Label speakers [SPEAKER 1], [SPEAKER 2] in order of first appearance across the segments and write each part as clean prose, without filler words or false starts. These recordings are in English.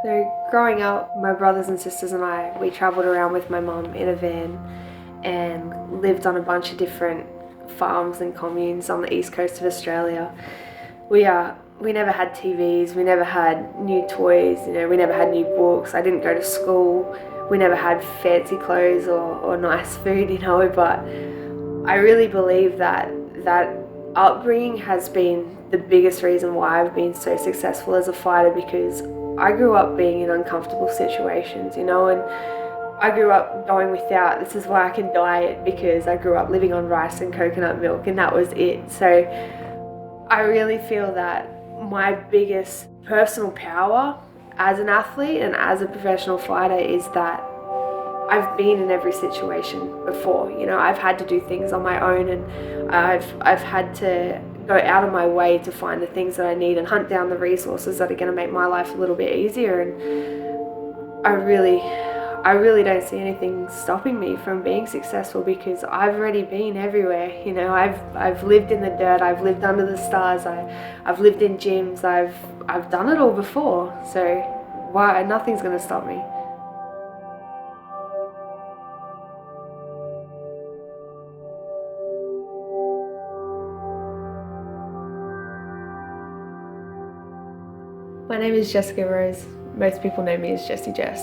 [SPEAKER 1] So growing up, my brothers and sisters and we travelled around with my mum in a van and lived on a bunch of different farms and communes on the east coast of Australia. We never had TVs, we never had new toys, we never had new books. I didn't go to school, we never had fancy clothes or nice food, but I really believe that upbringing has been the biggest reason why I've been so successful as a fighter, because I grew up being in uncomfortable situations, and I grew up going without. This is why I can diet, because I grew up living on rice and coconut milk, and that was it. So I really feel that my biggest personal power as an athlete and as a professional fighter is that I've been in every situation before. I've had to do things on my own, and I've had to go out of my way to find the things that I need and hunt down the resources that are going to make my life a little bit easier. And I really don't see anything stopping me from being successful, because I've already been everywhere. I've lived in the dirt, I've lived under the stars, I've lived in gyms, I've done it all before. So nothing's going to stop me. My name is Jessica Rose. Most people know me as Jessy Jess.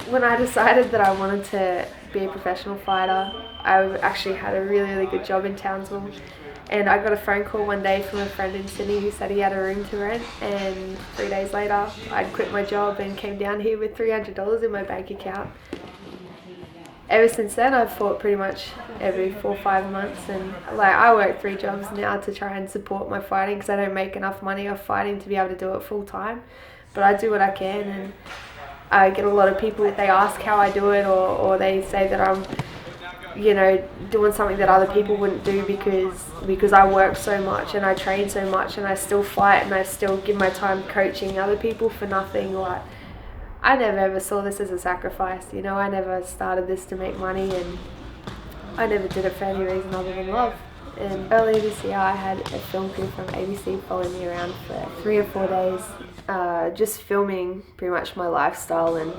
[SPEAKER 1] When I decided that I wanted to be a professional fighter, I actually had a really good job in Townsville. And I got a phone call one day from a friend in Sydney who said he had a room to rent, and 3 days later I'd quit my job and came down here with $300 in my bank account. Ever since then I've fought pretty much every 4 or 5 months, and I work 3 jobs now to try and support my fighting, because I don't make enough money off fighting to be able to do it full time. But I do what I can, and I get a lot of people, if they ask how I do it, or they say that I'm doing something that other people wouldn't do, because I work so much and I train so much and I still fight and I still give my time coaching other people for nothing. I never ever saw this as a sacrifice, I never started this to make money, and I never did it for any reason other than love. And earlier this year I had a film crew from ABC following me around for 3 or 4 days, just filming pretty much my lifestyle and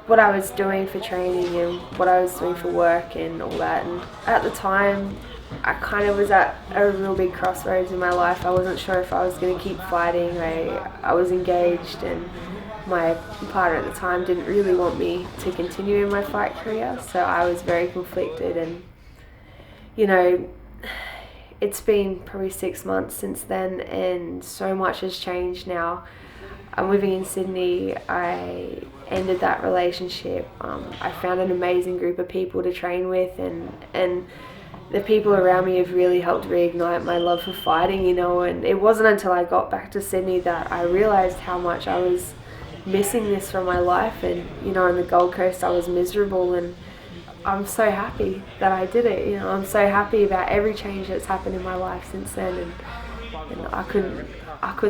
[SPEAKER 1] what I was doing for training and what I was doing for work and all that. And at the time I kind of was at a real big crossroads in my life. I wasn't sure if I was going to keep fighting. I was engaged, and my partner at the time didn't really want me to continue in my fight career, so I was very conflicted. And it's been probably 6 months since then, and so much has changed now. I'm living in Sydney. I ended that relationship. I found an amazing group of people to train with, and the people around me have really helped reignite my love for fighting, and it wasn't until I got back to Sydney that I realised how much I was missing this from my life. And on the Gold Coast I was miserable, and I'm so happy that I did it. I'm so happy about every change that's happened in my life since then, and I couldn't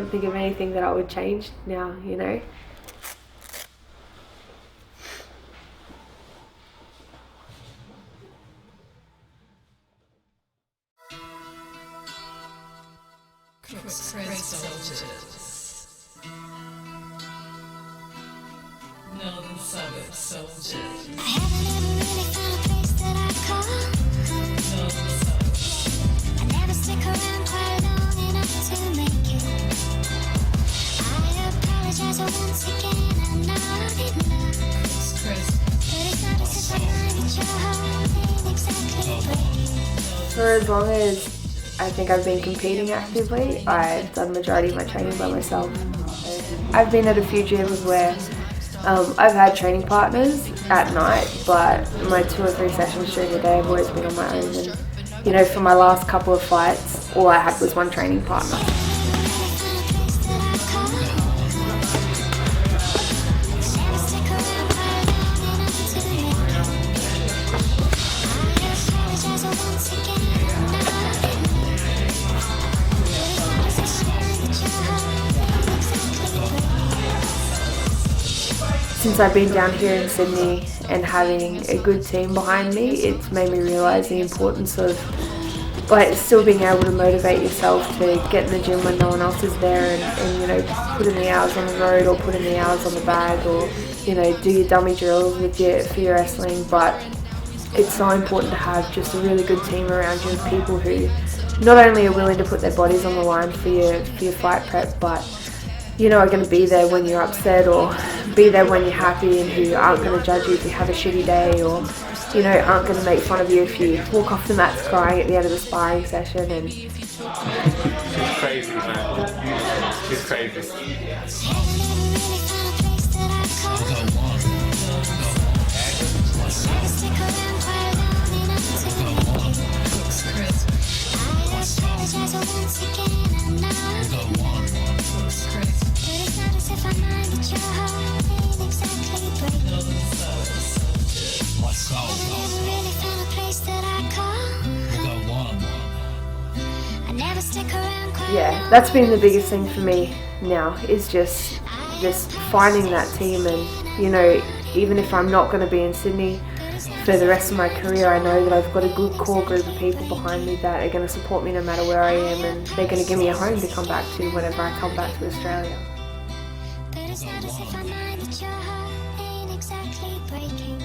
[SPEAKER 1] think of anything that I would change now.
[SPEAKER 2] Northern Suburb Soldiers.
[SPEAKER 3] I haven't ever really found a place that I call home.
[SPEAKER 2] Northern Suburbs.
[SPEAKER 3] I never stick around quite long enough to make it. I apologize once again, I'm not enough.
[SPEAKER 2] Chris.
[SPEAKER 3] But it's not as if I find that you're holding exactly right.
[SPEAKER 1] For as long as I think I've been competing actively, I've done the majority of my training by myself. I've been at a few gyms where I've had training partners at night, but my 2 or 3 sessions during the day I've always been on my own. And for my last couple of fights, all I had was one training partner. since I've been down here in Sydney and having a good team behind me, it's made me realise the importance of like still being able to motivate yourself to get in the gym when no one else is there, and you know, put in the hours on the road or put in the hours on the bag, or you know, do your dummy drills with for your wrestling. But it's so important to have just a really good team around you of people who not only are willing to put their bodies on the line for your fight prep, but you know, are going to be there when you're upset or be there when you're happy, and who aren't going to judge you if you have a shitty day, or you know, aren't going to make fun of you if you walk off the mats crying at the end of the sparring session. And
[SPEAKER 4] She's crazy, man. She's crazy.
[SPEAKER 1] yeah, that's been the biggest thing for me now, is just finding that team. And you know, even if I'm not going to be in Sydney for the rest of my career, I know that I've got a good core group of people behind me that are going to support me no matter where I am, and they're going to give me a home to come back to whenever I come back to Australia.
[SPEAKER 3] But it's not as if I mind that your heart ain't exactly breaking.